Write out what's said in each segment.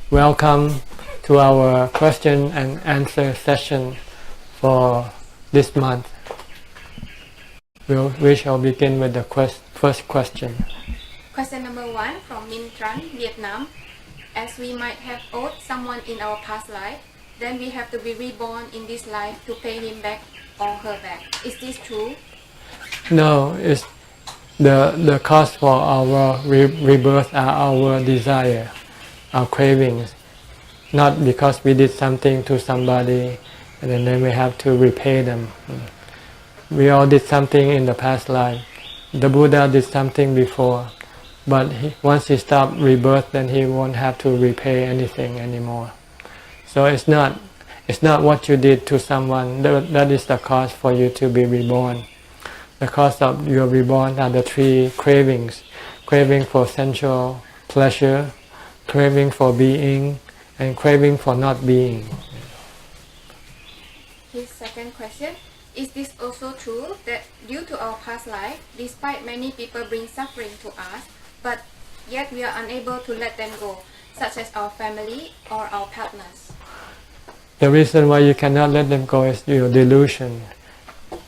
Welcome to our question and answer session for this month. We shall begin with the first question. Question number 1 from Minh Tran, Vietnam. As we might have owed someone in our past life, then we have to be reborn in this life to pay him back or her back. Is this true? No, it's the cause for our rebirth are our desire, our cravings. Not because we did something to somebody and then we have to repay them. We all did something in the past life. The Buddha did something before, but once he stopped rebirth, then he won't have to repay anything anymore. So it's not what you did to someone that is the cause for you to be reborn. The cause of your reborn are the 3 cravings: craving for sensual pleasure, craving for being, and craving for not being. His second question: is this also true that due to our past life, despite many people bring suffering to us, but yet we are unable to let them go, such as our family or our partners? The reason why you cannot let them go is your delusion,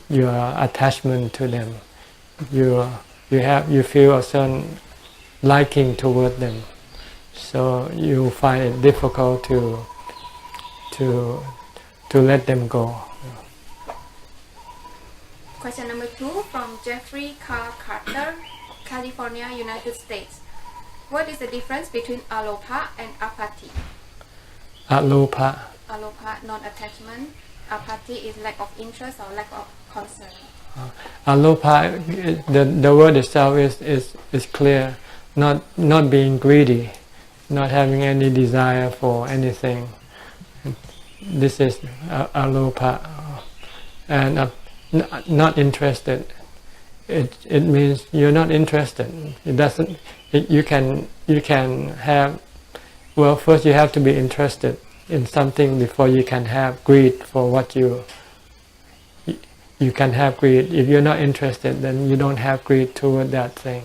your attachment to them. You feel a certain liking toward them, so you find it difficult to let them go. Question number 2 from Jeffrey Carl Carter, California, United States. What is the difference between alopa and apathy? Alopa. Alopa, non-attachment. Apathy is lack of interest or lack of concern. Alopa, the word itself is clear. Not being greedy, not having any desire for anything. This is alopa, and not interested. It means you're not interested. It doesn't. You can have. Well, first you have to be interested in something before you can have greed for what you can have greed. If you're not interested, then you don't have greed toward that thing.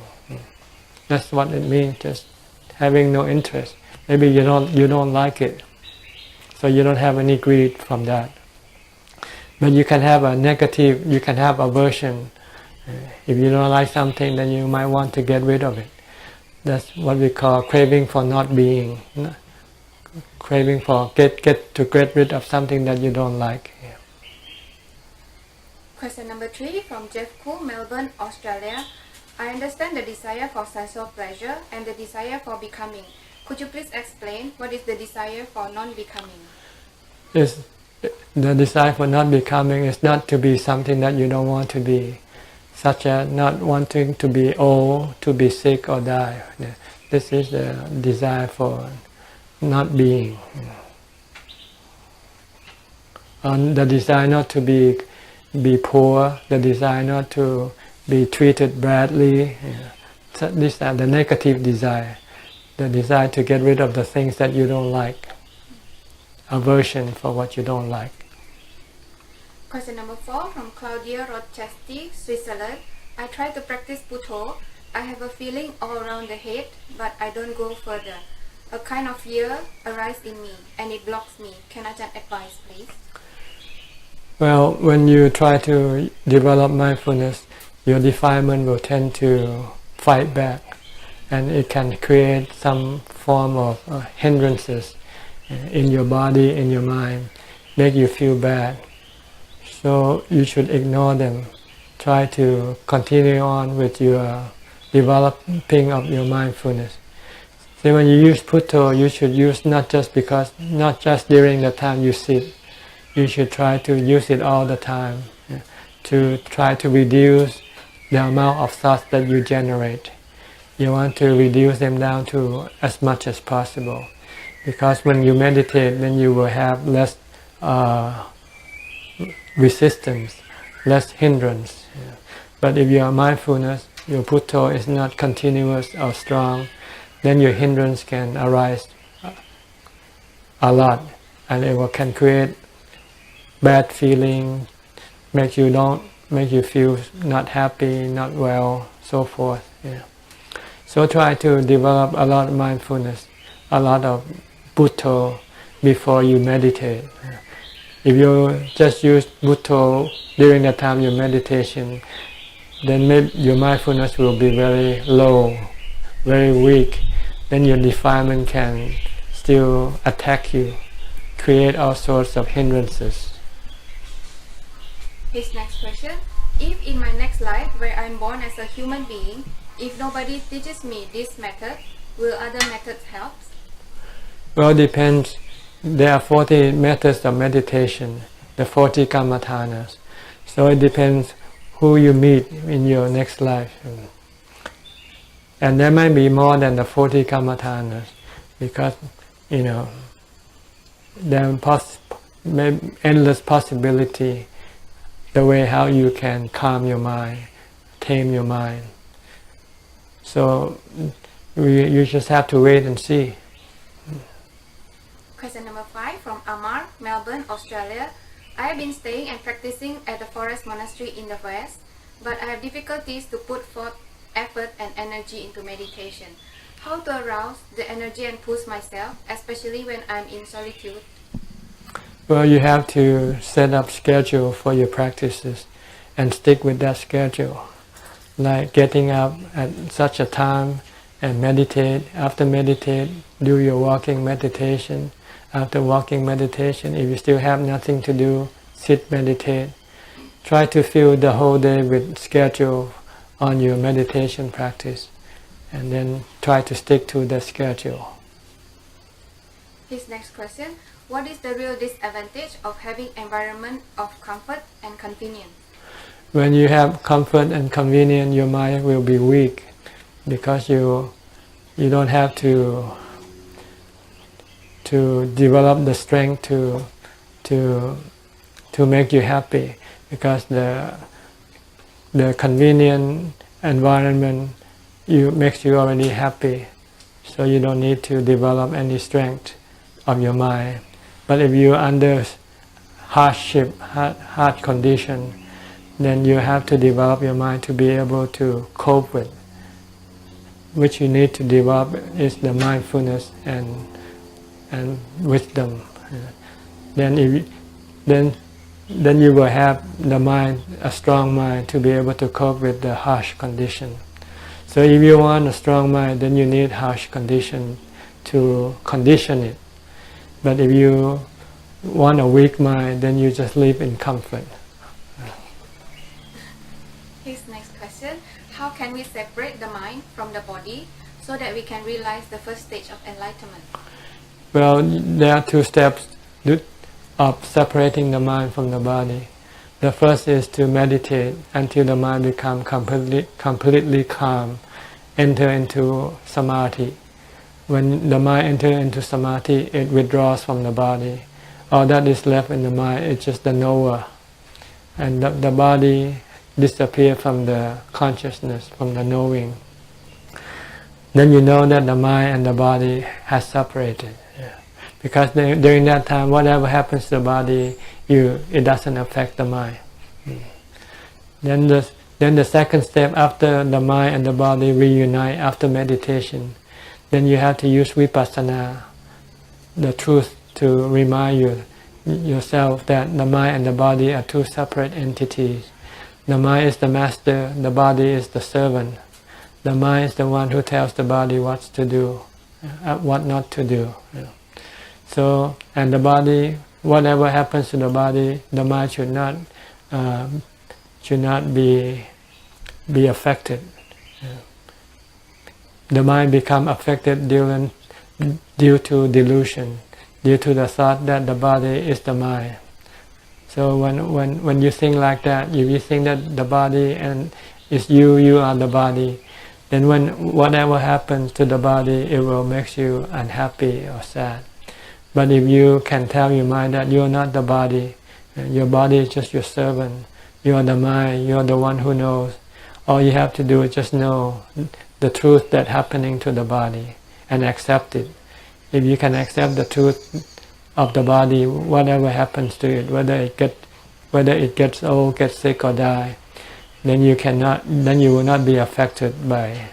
That's what it means. Just having no interest. Maybe you don't like it, so you don't have any greed from that. But you can have a negative. You can have aversion. If you don't like something, then you might want to get rid of it. That's what we call craving for not being. Craving for get rid of something that you don't like. Yeah. Question number 3 from Jeff Koo, Melbourne, Australia. I understand the desire for sensual pleasure and the desire for becoming. Could you please explain what is the desire for non-becoming? The desire for not becoming is not to be something that you don't want to be, such as not wanting to be old, to be sick or die. Yeah. This is the desire for not being. And the desire not to be poor, the desire not to be treated badly. So these are the negative desire. The desire to get rid of the things that you don't like. Aversion for what you don't like. Question number 4 from Claudia Rochester, Switzerland. I try to practice Butto. I have a feeling all around the head, but I don't go further. A kind of fear arises in me and it blocks me. Can Ajahn advise, please? Well, when you try to develop mindfulness, your defilement will tend to fight back, and it can create some form of hindrances in your body, in your mind, make you feel bad. So you should ignore them. Try to continue on with your developing of your mindfulness. So when you use Butto, you should use not just during the time you sit. You should try to use it all the time, to try to reduce the amount of thoughts that you generate. You want to reduce them down to as much as possible, because when you meditate, then you will have less resistance, less hindrance. But if your mindfulness, your Butto is not continuous or strong, then your hindrance can arise a lot, and it can create bad feeling, make you feel not happy, not well, so forth. Yeah. So try to develop a lot of mindfulness, a lot of Buddha before you meditate. If you just use Buddha during the time you meditation, then maybe your mindfulness will be very low, very weak. Then your defilement can still attack you, create all sorts of hindrances. His next question: if in my next life, where I'm born as a human being, if nobody teaches me this method, will other methods help? Well, it depends. There are 40 methods of meditation, the 40 kammathanas. So it depends who you meet in your next life. And there might be more than the 40 kammathanas, because, there are endless possibility, the way how you can calm your mind, tame your mind. So you just have to wait and see. Question number 5 from Amar, Melbourne, Australia. I have been staying and practicing at the forest monastery in the West, but I have difficulties to put forth effort and energy into meditation. How to arouse the energy and push myself, especially when I'm in solitude? Well, you have to set up schedule for your practices and stick with that schedule. Like getting up at such a time and meditate. After meditate, do your walking meditation. After walking meditation, if you still have nothing to do, sit, meditate. Try to fill the whole day with schedule on your meditation practice, and then try to stick to the schedule. His next question: what is the real disadvantage of having environment of comfort and convenience? When you have comfort and convenience, your mind will be weak, because you don't have to develop the strength to make you happy, because the convenient environment makes you already happy, so you don't need to develop any strength of your mind. But if you're under hardship, hard condition, then you have to develop your mind to be able to cope with. Which you need to develop is the mindfulness and wisdom. Then you will have the mind, a strong mind, to be able to cope with the harsh condition. So if you want a strong mind, then you need harsh condition to condition it. But if you want a weak mind, then you just live in comfort. His next question: how can we separate the mind from the body so that we can realize the first stage of enlightenment? Well, there are two steps of separating the mind from the body. The first is to meditate until the mind becomes completely calm, enter into samadhi. When the mind enters into samadhi, it withdraws from the body. All that is left in the mind is just the knower, and the body disappears from the consciousness, from the knowing. Then you know that the mind and the body has separated. Because during that time, whatever happens to the body, it doesn't affect the mind. Then the second step, after the mind and the body reunite after meditation, then you have to use vipassana, the truth, to remind yourself that the mind and the body are two separate entities. The mind is the master, the body is the servant. The mind is the one who tells the body what to do, what not to do. So, and the body, whatever happens to the body, the mind should not be affected. The mind become affected due to delusion, due to the thought that the body is the mind. So when you think like that, if you think that the body and is you are the body, then whatever happens to the body, it will make you unhappy or sad. But if you can tell your mind that you are not the body, your body is just your servant, you are the mind, you are the one who knows, all you have to do is just know the truth that's happening to the body and accept it. If you can accept the truth of the body, whatever happens to it, whether it gets old, gets sick or die, then you will not be affected by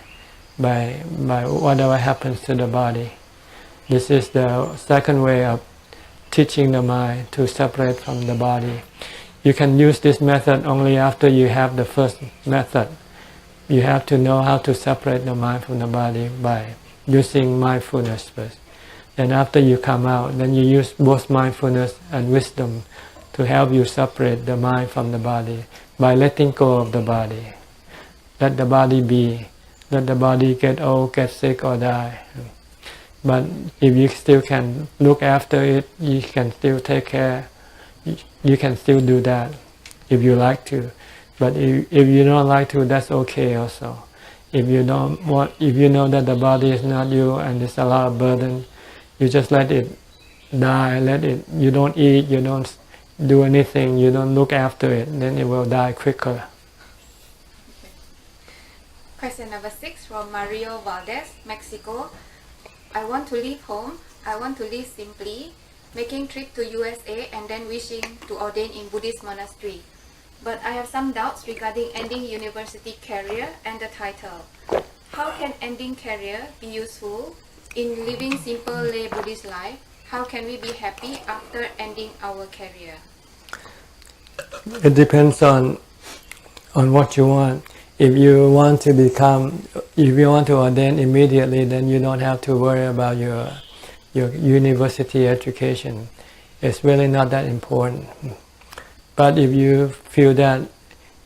by whatever happens to the body. This is the second way of teaching the mind to separate from the body. You can use this method only after you have the first method. You have to know how to separate the mind from the body by using mindfulness first. And after you come out, then you use both mindfulness and wisdom to help you separate the mind from the body by letting go of the body. Let the body be. Let the body get old, get sick or die. But if you still can look after it, you can still take care. You can still do that if you like to. But if you don't like to, that's okay also. If you don't want, if you know that the body is not you and it's a lot of burden, you just let it die. Let it. You don't eat. You don't do anything. You don't look after it. Then it will die quicker. Question number 6 from Mario Valdez, Mexico. I want to leave home. I want to live simply, making trip to USA and then wishing to ordain in Buddhist monastery. But I have some doubts regarding ending university career and the title. How can ending career be useful in living simple lay Buddhist life? How can we be happy after ending our career? It depends on what you want. If you want to ordain immediately, then you don't have to worry about your university education. It's really not that important. But if you feel that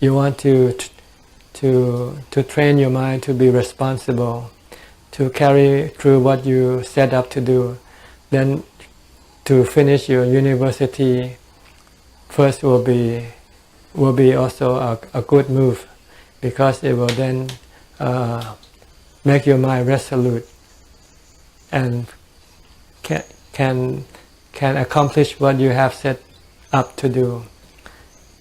you want to train your mind to be responsible, to carry through what you set up to do, then to finish your university first will be also a good move, because it will then make your mind resolute and can accomplish what you have set up to do.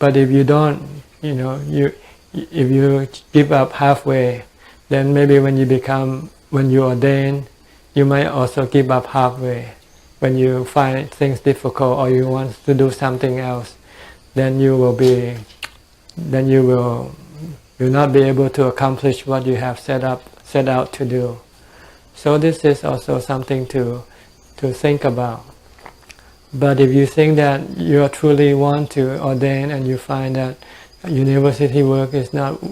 But if you don't, if you give up halfway, then maybe when you ordain, you might also give up halfway. When you find things difficult or you want to do something else, then you will not be able to accomplish what you have set out to do. So this is also something to think about. But if you think that you truly want to ordain and you find that university work is not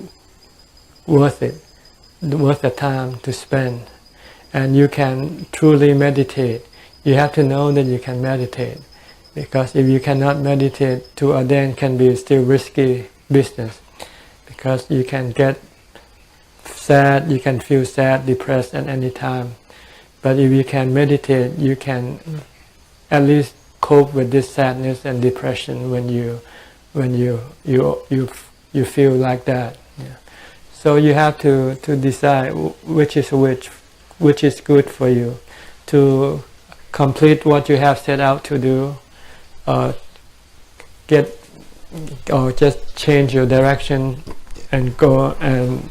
worth the time to spend, and you can truly meditate, you have to know that you can meditate. Because if you cannot meditate, to ordain can be still risky business. Because you can get sad, you can feel sad, depressed at any time. But if you can meditate, you can at least cope with this sadness and depression when you feel like that. Yeah. So you have to decide which is good for you, to complete what you have set out to do, or just change your direction and go and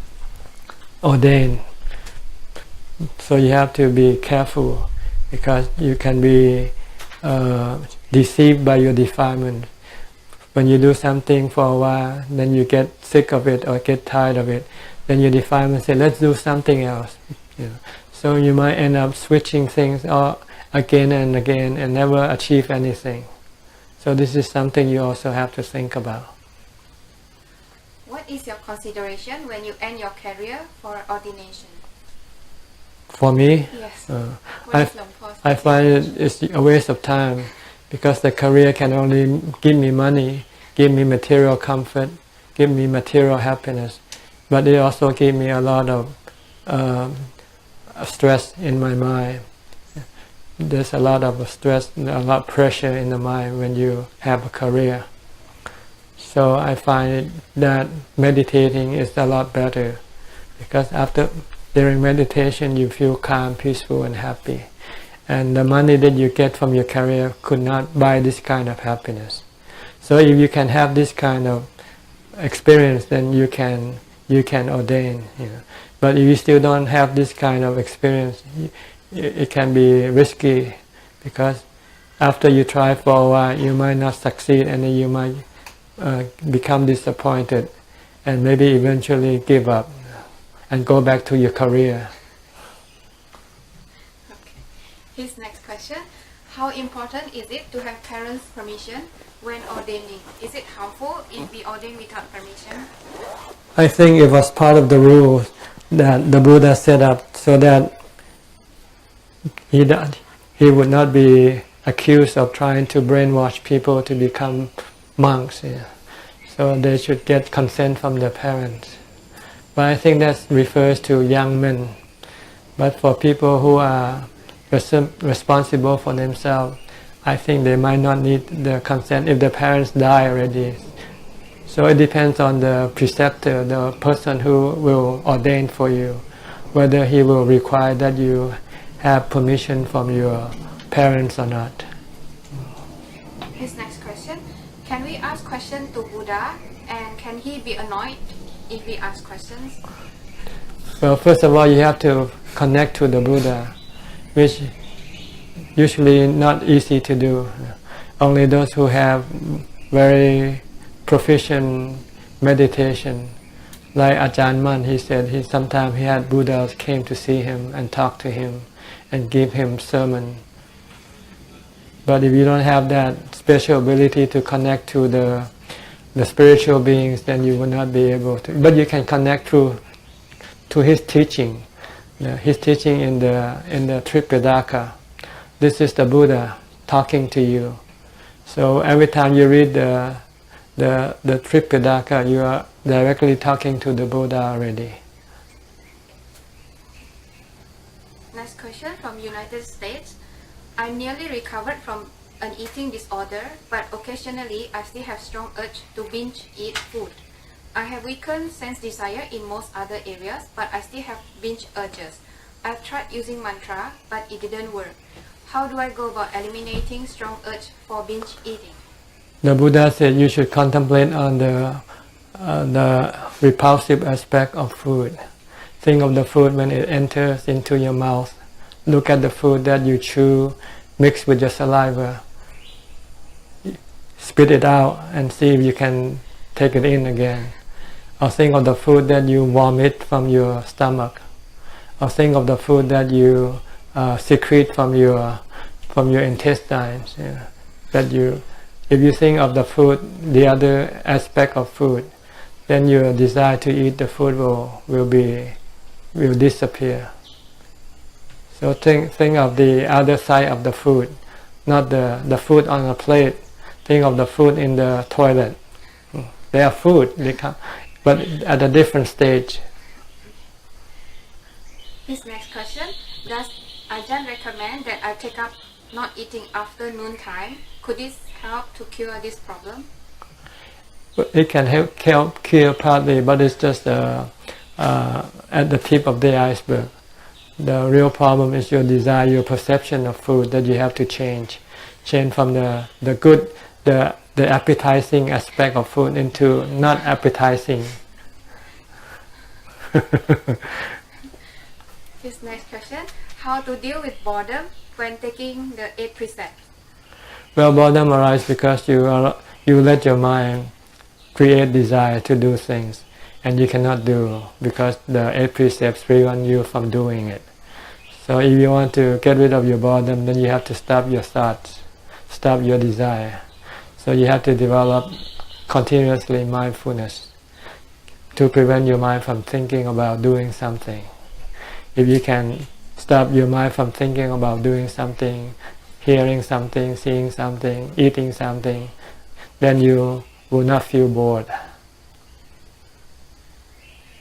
ordain. So you have to be careful, because you can be deceived by your defilement. When you do something for a while, then you get sick of it or get tired of it, then your defilement says, let's do something else. So you might end up switching things again and again and never achieve anything. So this is something you also have to think about. What is your consideration when you end your career for ordination? For me, yes. I find it's a waste of time, because the career can only give me money, give me material comfort, give me material happiness, but it also gives me a lot of stress in my mind. There's a lot of stress, a lot of pressure in the mind when you have a career. So I find that meditating is a lot better, because during meditation you feel calm, peaceful and happy. And the money that you get from your career could not buy this kind of happiness. So if you can have this kind of experience, then you can ordain. But if you still don't have this kind of experience, it can be risky, because after you try for a while, you might not succeed, and then you might become disappointed and maybe eventually give up and go back to your career. His next question: how important is it to have parents' permission when ordaining? Is it harmful if we ordain without permission? I think it was part of the rules that the Buddha set up so that he would not be accused of trying to brainwash people to become monks. Yeah. So they should get consent from their parents. But I think that refers to young men. But for people who are responsible for themselves, I think they might not need the consent if the parents die already. So it depends on the preceptor, the person who will ordain for you, whether he will require that you have permission from your parents or not. His next question: can we ask questions to Buddha, and can he be annoyed if we ask questions? Well, first of all, you have to connect to the Buddha, which usually not easy to do. Only those who have very proficient meditation, like Ajahn, he said sometimes he had Buddhas came to see him and talk to him and give him sermon. But if you don't have that special ability to connect to the spiritual beings, then you will not be able to. But you can connect to his teaching. His teaching in the Tripitaka. This is the Buddha talking to you. So every time you read the Tripitaka, you are directly talking to the Buddha already. Next question from United States. I nearly recovered from an eating disorder, but occasionally I still have strong urge to binge eat food. I have weakened sense desire in most other areas, but I still have binge urges. I've tried using mantra, but it didn't work. How do I go about eliminating strong urge for binge eating? The Buddha said you should contemplate on the repulsive aspect of food. Think of the food when it enters into your mouth. Look at the food that you chew, mix with your saliva. Spit it out and see if you can take it in again. Or think of the food that you vomit from your stomach. Or think of the food that you secrete from your intestines. Yeah. If you think of the food, the other aspect of food, then your desire to eat the food will disappear. So think of the other side of the food, not the food on a plate. Think of the food in the toilet. They are food, but at a different stage. His next question: does Ajahn recommend that I take up not eating after noon time? Could this help to cure this problem? It can help cure partly, but it's just at the tip of the iceberg. The real problem is your desire, your perception of food that you have to change. Change from the good, the appetizing aspect of food into not appetizing. His next question: how to deal with boredom when taking the 8 precepts? Well, boredom arises because you let your mind create desire to do things, and you cannot do because the 8 precepts prevent you from doing it. So if you want to get rid of your boredom, then you have to stop your thoughts, stop your desire. So you have to develop continuously mindfulness to prevent your mind from thinking about doing something. If you can stop your mind from thinking about doing something, hearing something, seeing something, eating something, then you will not feel bored.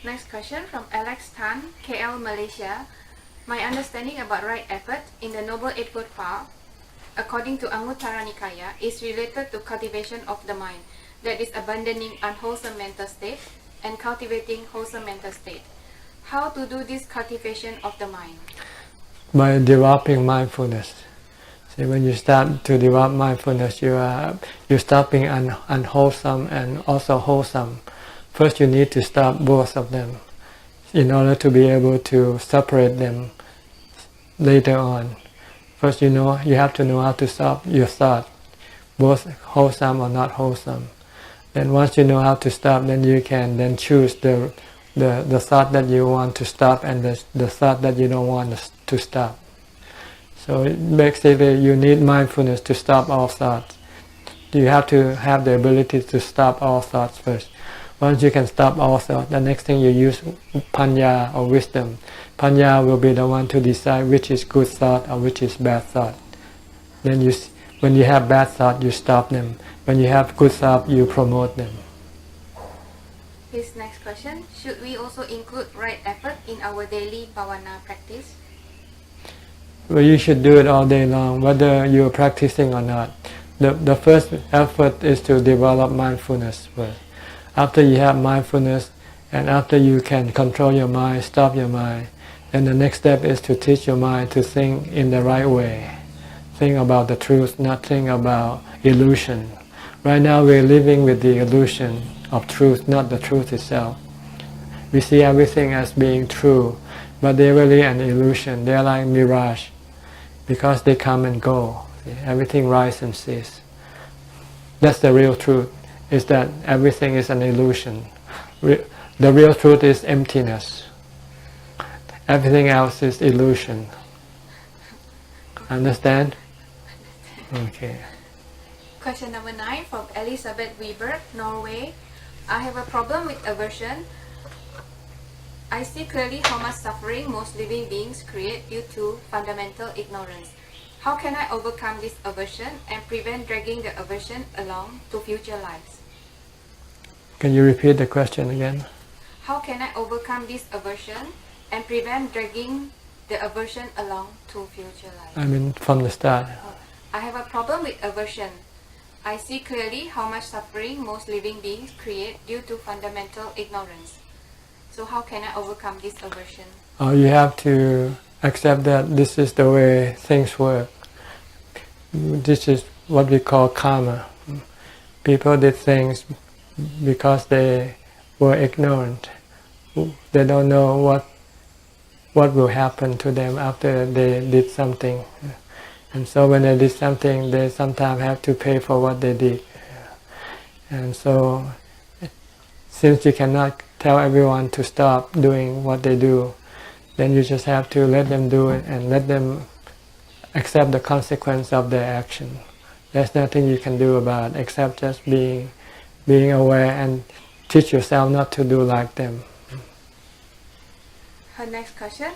Next question from Alex Tan, KL, Malaysia. My understanding about right effort in the Noble Eightfold Path, according to Anguttara Nikaya, is related to cultivation of the mind, that is abandoning unwholesome mental state and cultivating wholesome mental state. How to do this cultivation of the mind? By developing mindfulness. See, when you start to develop mindfulness, you're stopping unwholesome and also wholesome. First, you need to stop both of them in order to be able to separate them later on. First, you have to know how to stop your thought, both wholesome or not wholesome. Then once you know how to stop, then you can then choose the thought that you want to stop and the thought that you don't want to stop. So basically you need mindfulness to stop all thoughts. You have to have the ability to stop all thoughts first. Once you can stop all thoughts, the next thing you use panya or wisdom. Panya will be the one to decide which is good thought or which is bad thought. Then when you have bad thought, you stop them. When you have good thought, you promote them. His next question, should we also include right effort in our daily bhavana practice? Well, you should do it all day long, whether you're practicing or not. The first effort is to develop mindfulness first. After you have mindfulness, and after you can control your mind, stop your mind, then the next step is to teach your mind to think in the right way. Think about the truth, not think about illusion. Right now we're living with the illusion of truth, not the truth itself. We see everything as being true, but they're really an illusion. They're like mirage, because they come and go. Everything rises and ceases. That's the real truth, is that everything is an illusion. The real truth is emptiness. Everything else is illusion. Understand? Okay. Question number 9 from Elizabeth Weber, Norway. I have a problem with aversion. I see clearly how much suffering most living beings create due to fundamental ignorance. How can I overcome this aversion and prevent dragging the aversion along to future lives? Can you repeat the question again? How can I overcome this aversion and prevent dragging the aversion along to future lives? I mean, from the start. I have a problem with aversion. I see clearly how much suffering most living beings create due to fundamental ignorance. So how can I overcome this aversion? You have to accept that this is the way things work. This is what we call karma. People did things because they were ignorant. They don't know what will happen to them after they did something. And so when they did something, they sometimes have to pay for what they did. And so, since you cannot tell everyone to stop doing what they do, then you just have to let them do it and let them accept the consequence of their action. There's nothing you can do about it except just being aware and teach yourself not to do like them. Her next question,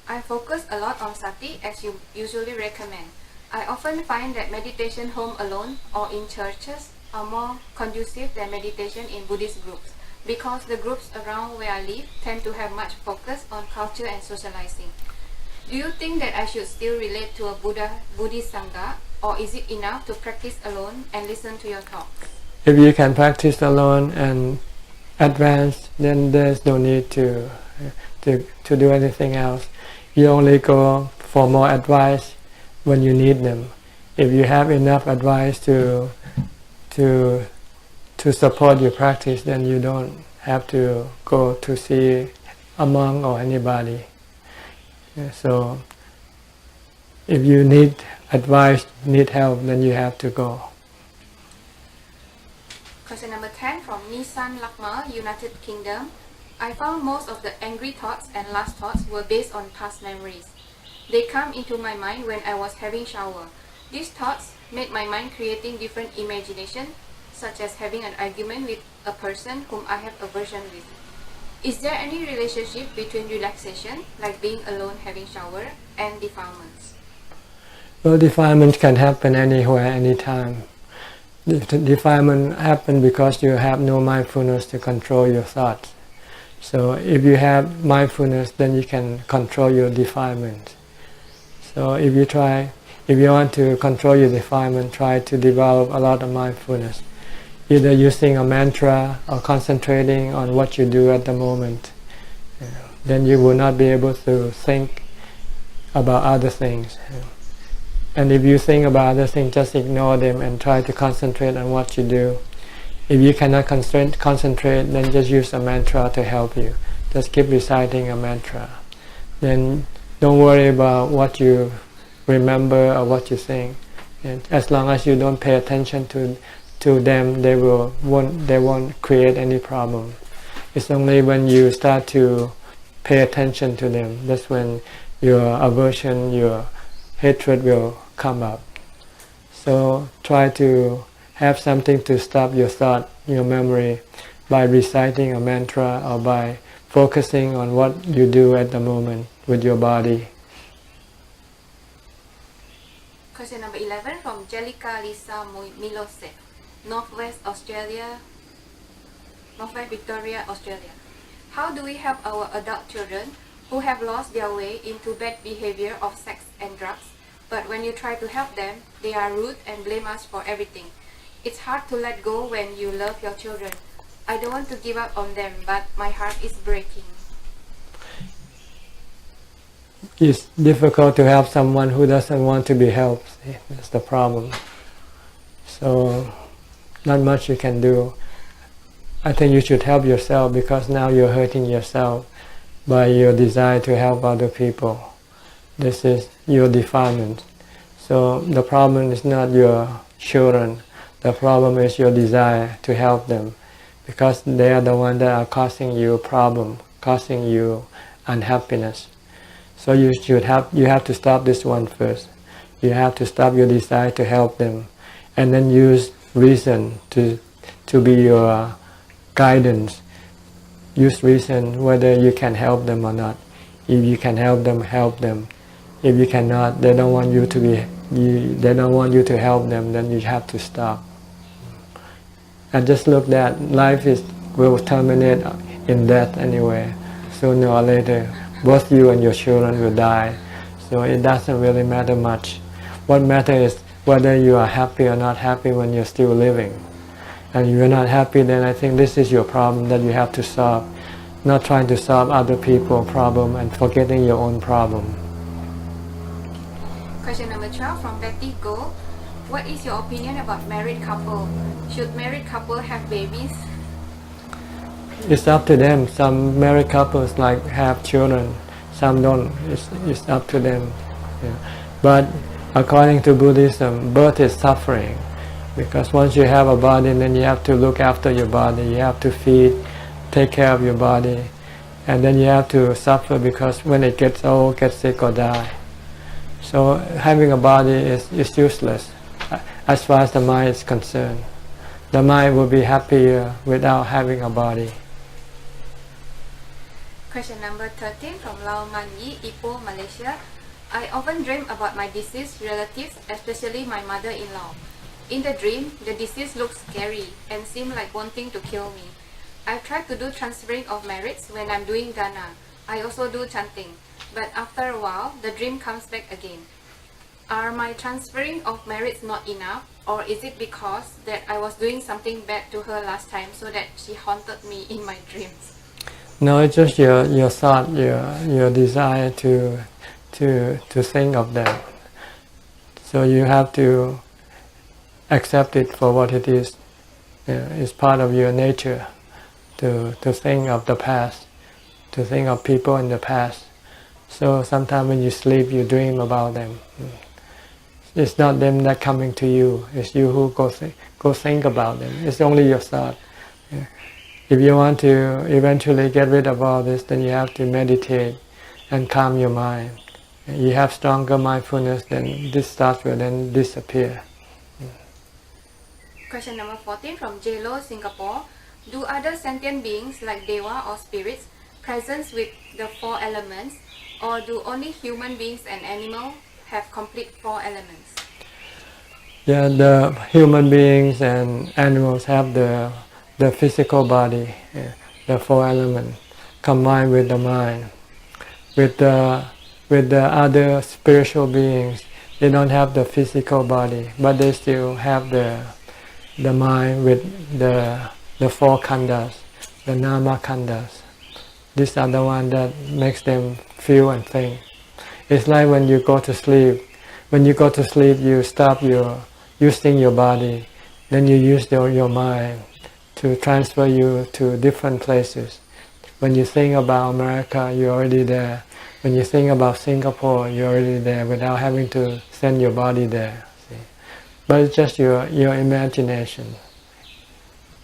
I focus a lot on sati as you usually recommend. I often find that meditation home alone or in churches are more conducive than meditation in Buddhist groups, because the groups around where I live tend to have much focus on culture and socializing. Do you think that I should still relate to a Buddhist Sangha, or is it enough to practice alone and listen to your talks? If you can practice alone and advance, then there's no need to do anything else. You only go for more advice when you need them. If you have enough advice to support your practice, then you don't have to go to see a monk or anybody. So if you need advice, need help, then you have to go. Question number 10 from Nissan Lakma, United Kingdom. I found most of the angry thoughts and last thoughts were based on past memories. They come into my mind when I was having shower. These thoughts made my mind creating different imagination, such as having an argument with a person whom I have aversion with. Is there any relationship between relaxation, like being alone having shower, and defilements? Well, defilement can happen anywhere, anytime. Defilement happens because you have no mindfulness to control your thoughts. So if you have mindfulness, then you can control your defilement. So if you want to control your defilement, try to develop a lot of mindfulness, either using a mantra or concentrating on what you do at the moment. Then you will not be able to think about other things. And if you think about other things, just ignore them and try to concentrate on what you do. If you cannot concentrate, then just use a mantra to help you. Just keep reciting a mantra. Then don't worry about what you remember or what you think. And as long as you don't pay attention to them, they won't create any problem. It's only when you start to pay attention to them, that's when your aversion, your hatred will come up. So try to have something to stop your thought, your memory, by reciting a mantra or by focusing on what you do at the moment with your body. Question number 11 from Jellica Lisa Milose, Northwest Victoria, Australia. How do we help our adult children who have lost their way into bad behavior of sex and drugs, but when you try to help them, they are rude and blame us for everything? It's hard to let go when you love your children. I don't want to give up on them, but my heart is breaking. It's difficult to help someone who doesn't want to be helped. That's the problem. So, not much you can do. I think you should help yourself, because now you're hurting yourself by your desire to help other people. This is your defilement. So the problem is not your children. The problem is your desire to help them, because they are the ones that are causing you problem, causing you unhappiness. So you have to stop this one first. You have to stop your desire to help them, and then use reason to be your guidance. Use reason whether you can help them or not. If you can help them, help them. If you cannot, they don't want you to help them, then you have to stop. And just look that life will terminate in death anyway. Sooner or later, both you and your children will die. So it doesn't really matter much. What matters is whether you are happy or not happy when you're still living. And if you're not happy, then I think this is your problem that you have to solve. Not trying to solve other people's problem and forgetting your own problem. Question number 12 from Betty Go. What is your opinion about married couple? Should married couple have babies? It's up to them. Some married couples have children, some don't. It's up to them. Yeah. But according to Buddhism, birth is suffering, because once you have a body, then you have to look after your body. You have to feed, take care of your body, and then you have to suffer because when it gets old, gets sick or die. So having a body is useless as far as the mind is concerned. The mind will be happier without having a body. Question number 13 from Lau Manyi, Ipoh, Malaysia. I often dream about my deceased relatives, especially my mother-in-law. In the dream, the deceased looks scary and seem like wanting to kill me. I've tried to do transferring of merits when I'm doing dana. I also do chanting, but after a while, the dream comes back again. Are my transferring of merits not enough, or is it because that I was doing something bad to her last time so that she haunted me in my dreams? No, it's just your thought, your desire to think of them. So you have to accept it for what it is. It's part of your nature to think of the past, to think of people in the past. So sometimes when you sleep, you dream about them. It's not them that coming to you. It's you who go think about them. It's only your thought. If you want to eventually get rid of all this, then you have to meditate and calm your mind. You have stronger mindfulness, then this thought will then disappear. Question number 14 from J-Lo, Singapore. Do other sentient beings like Dewa or spirits present with the 4 elements, or do only human beings and animals have complete 4 elements? Yeah, the human beings and animals have the physical body, the 4 elements, combined with the mind. With the other spiritual beings, they don't have the physical body, but they still have the mind with the 4 khandhas, the nama khandhas. These are the ones that makes them feel and think. It's like when you go to sleep. When you go to sleep, you stop using your body, then you use your mind to transfer you to different places. When you think about America, you're already there. When you think about Singapore, you're already there without having to send your body there. See? But it's just your imagination.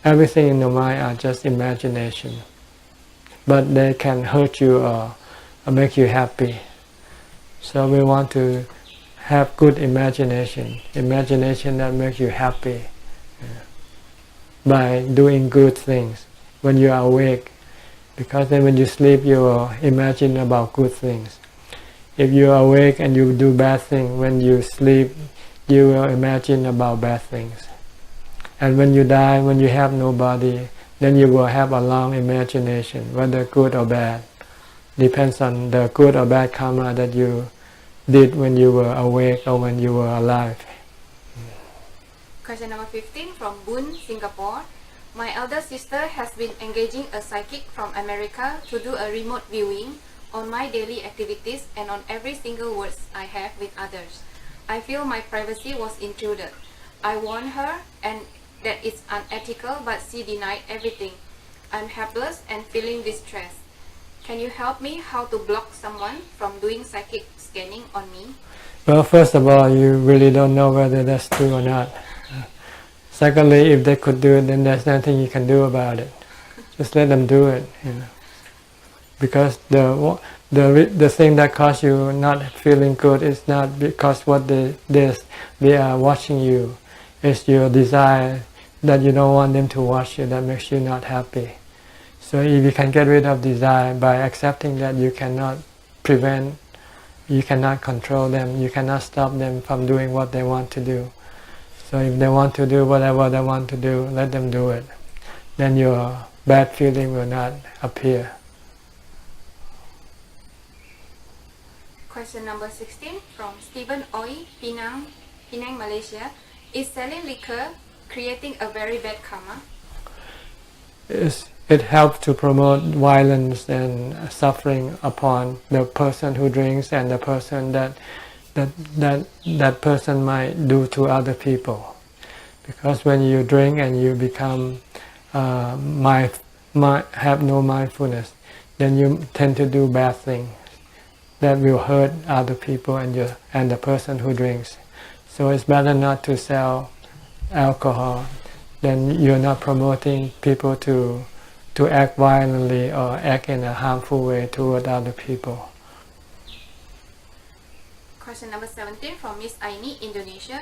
Everything in the mind are just imagination. But they can hurt you or make you happy. So we want to have good imagination that makes you happy by doing good things when you are awake, because then when you sleep you will imagine about good things. If you are awake and you do bad things, when you sleep you will imagine about bad things. And when you die, when you have no body, then you will have a long imagination, whether good or bad. Depends on the good or bad karma that you did when you were awake or when you were alive. Question number 15 from Boon, Singapore. My elder sister has been engaging a psychic from America to do a remote viewing on my daily activities and on every single words I have with others. I feel my privacy was intruded. I warned her and that it's unethical, but she denied everything. I'm helpless and feeling distressed. Can you help me how to block someone from doing psychic scanning on me? Well, first of all, you really don't know whether that's true or not. Secondly, if they could do it, then there's nothing you can do about it. Just let them do it, because the thing that caused you not feeling good is not because what they are watching you. It's your desire that you don't want them to watch you that makes you not happy. So if you can get rid of desire by accepting that you cannot prevent, you cannot control them, you cannot stop them from doing what they want to do. So if they want to do whatever they want to do, let them do it. Then your bad feeling will not appear. Question number 16 from Stephen Oi, Penang, Malaysia. Is selling liquor creating a very bad karma? It helps to promote violence and suffering upon the person who drinks and the person that person might do to other people. Because when you drink and you become have no mindfulness, then you tend to do bad things that will hurt other people and the person who drinks. So it's better not to sell alcohol. Then you're not promoting people to act violently or act in a harmful way toward other people. Question number 17 from Miss Aini, Indonesia.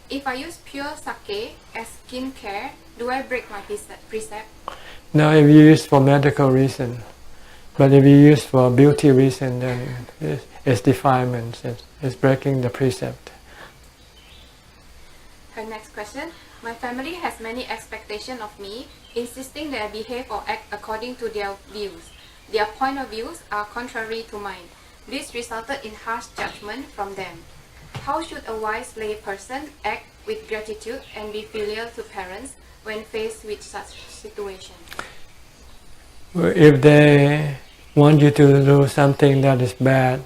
If I use pure sake as skin care, do I break my precept? No, if you use for medical reason. But if you use for beauty reason, then it's defilement. It's breaking the precept. Her next question. My family has many expectations of me, insisting that I behave or act according to their views. Their point of views are contrary to mine. This resulted in harsh judgment from them. How should a wise lay person act with gratitude and be filial to parents when faced with such situations? If they want you to do something that is bad,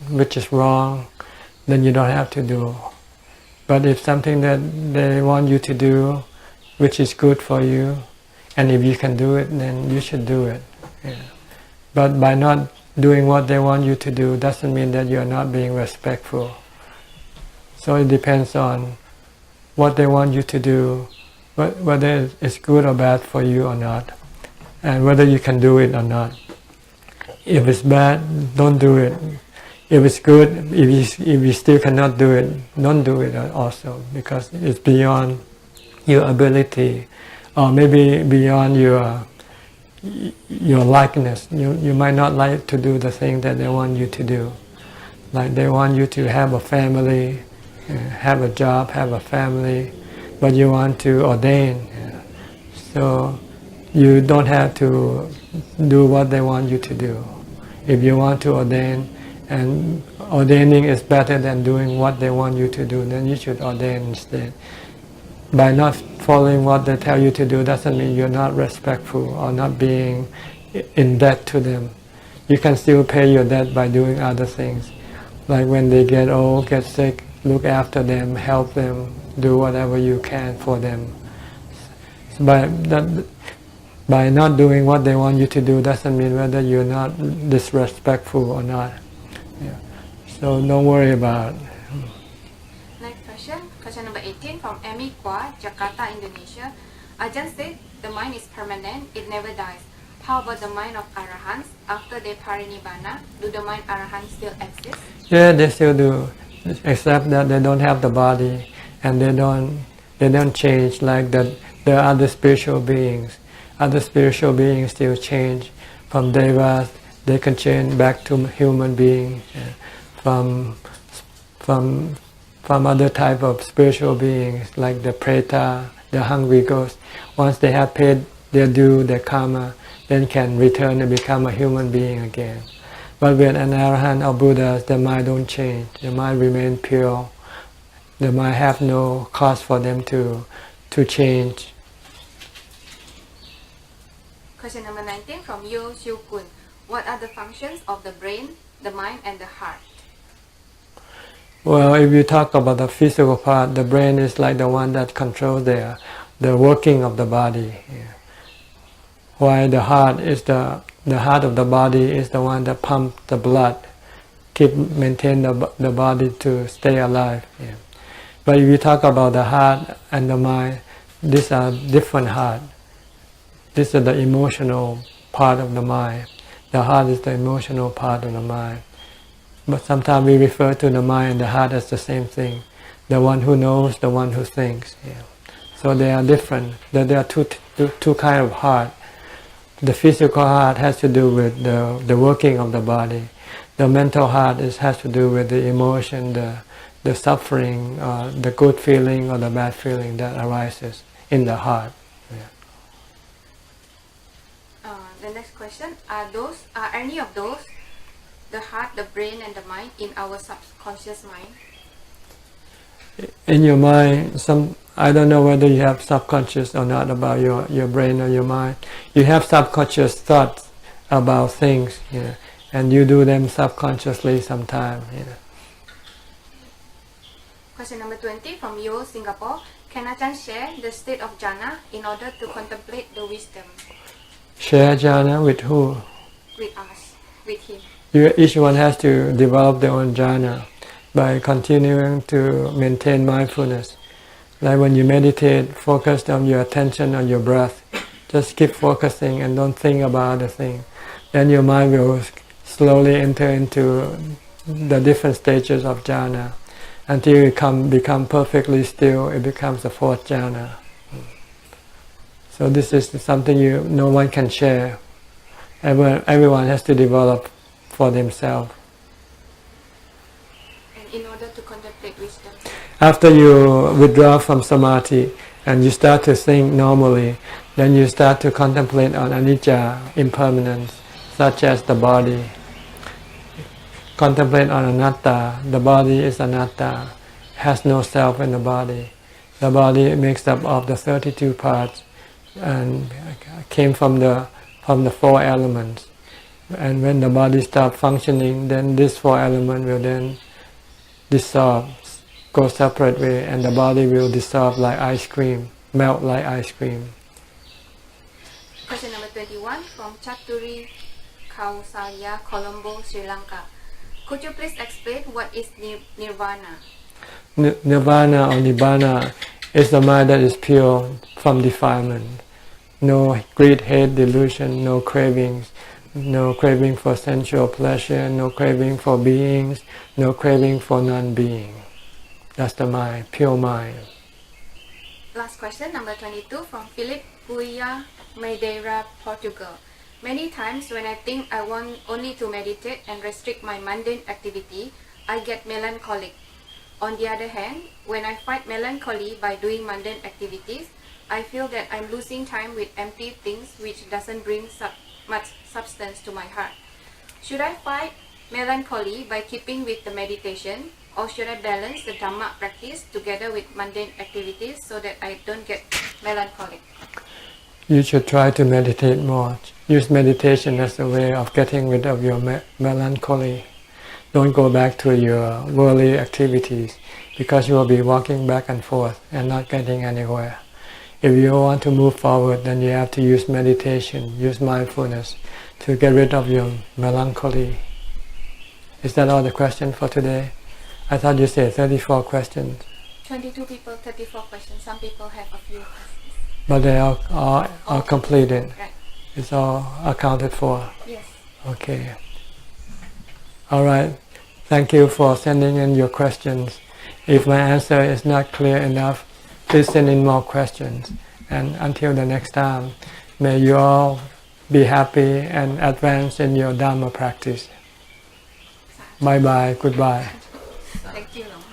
which is wrong, then you don't have to do. But if something that they want you to do, which is good for you, and if you can do it, then you should do it. Yeah. But by not doing what they want you to do doesn't mean that you're not being respectful. So it depends on what they want you to do, whether it's good or bad for you or not, and whether you can do it or not. If it's bad, don't do it. If it's good, if you still cannot do it, don't do it also, because it's beyond your ability, or maybe beyond your likeness. You might not like to do the thing that they want you to do. Like they want you to have a family, have a job, have a family, but you want to ordain. So you don't have to do what they want you to do. If you want to ordain, and ordaining is better than doing what they want you to do, then you should ordain instead. By not following what they tell you to do doesn't mean you're not respectful or not being in debt to them. You can still pay your debt by doing other things. Like when they get old, get sick, look after them, help them, do whatever you can for them. By not doing what they want you to do doesn't mean whether you're not disrespectful or not. Yeah. So don't worry about it. Next question, question number 18 from Amy Kwa, Jakarta, Indonesia. Ajahn said the mind is permanent, it never dies. How about the mind of Arahants? After they parinibbana, do the mind Arahants still exist? Yeah, they still do. except that they don't have the body and they don't change like the other spiritual beings. Other spiritual beings still change from devas. They can change back to human beings. From other type of spiritual beings like the preta, the hungry ghosts. Once they have paid their due, their karma, then can return and become a human being again. But when an arahant or Buddhas, their mind don't change. Their mind remain pure. Their mind have no cause for them to change. Question number 19 from Yo Siu Kun. What are the functions of the brain, the mind, and the heart? Well, if you talk about the physical part, the brain is like the one that controls the working of the body. While the heart is the heart of the body is the one that pumps the blood, maintain the body to stay alive. But if you talk about the heart and the mind, these are different heart. This is the emotional part of the mind. The heart is the emotional part of the mind. But sometimes we refer to the mind and the heart as the same thing. The one who knows, the one who thinks. So they are different. There are two kinds of heart. The physical heart has to do with the working of the body. The mental heart has to do with the emotion, the suffering, the good feeling or the bad feeling that arises in the heart. The next question, are any of those, the heart, the brain, and the mind, in our subconscious mind? In your mind, I don't know whether you have subconscious or not about your brain or your mind. You have subconscious thoughts about things, and you do them subconsciously sometimes. Question number 20 from Yo, Singapore. Can Ajahn share the state of jhana in order to contemplate the wisdom? Share jhana with who? With us, with him. Each one has to develop their own jhana by continuing to maintain mindfulness. Like when you meditate, focus on your attention on your breath. Just keep focusing and don't think about other things. Then your mind will slowly enter into the different stages of jhana. Until you become perfectly still, it becomes the fourth jhana. So this is something no one can share. Everyone has to develop for themselves. And in order to contemplate wisdom? After you withdraw from samadhi and you start to think normally, then you start to contemplate on anicca, impermanence, such as the body. Contemplate on anatta. The body is anatta, has no self in the body. The body makes up of the 32 parts and came from the 4 elements. And when the body stops functioning, then this 4 elements will then dissolve, go separate way, and the body will dissolve like ice cream, melt like ice cream. Question number 21 from Chaturi Kausalya, Colombo, Sri Lanka. Could you please explain what is nirvana? Nirvana or nibbana is the mind that is pure from defilement. No greed, hate, delusion, no cravings, no craving for sensual pleasure, no craving for beings, no craving for non-being. That's the mind, pure mind. Last question, number 22 from Philip Puya, Madeira, Portugal. Many times when I think I want only to meditate and restrict my mundane activity, I get melancholic. On the other hand, when I fight melancholy by doing mundane activities, I feel that I'm losing time with empty things which doesn't bring much substance to my heart. Should I fight melancholy by keeping with the meditation, or should I balance the Dhamma practice together with mundane activities so that I don't get melancholic? You should try to meditate more. Use meditation as a way of getting rid of your melancholy. Don't go back to your worldly activities, because you will be walking back and forth and not getting anywhere. If you want to move forward, then you have to use meditation, use mindfulness to get rid of your melancholy. Is that all the questions for today? I thought you said 34 questions. 22 people, 34 questions. Some people have a few questions. But they are all completed. Right. It's all accounted for. Yes. Okay. All right. Thank you for sending in your questions. If my answer is not clear enough, please send in more questions. And until the next time, may you all be happy and advance in your Dhamma practice. Bye bye, goodbye. Thank you หลวงพ่อ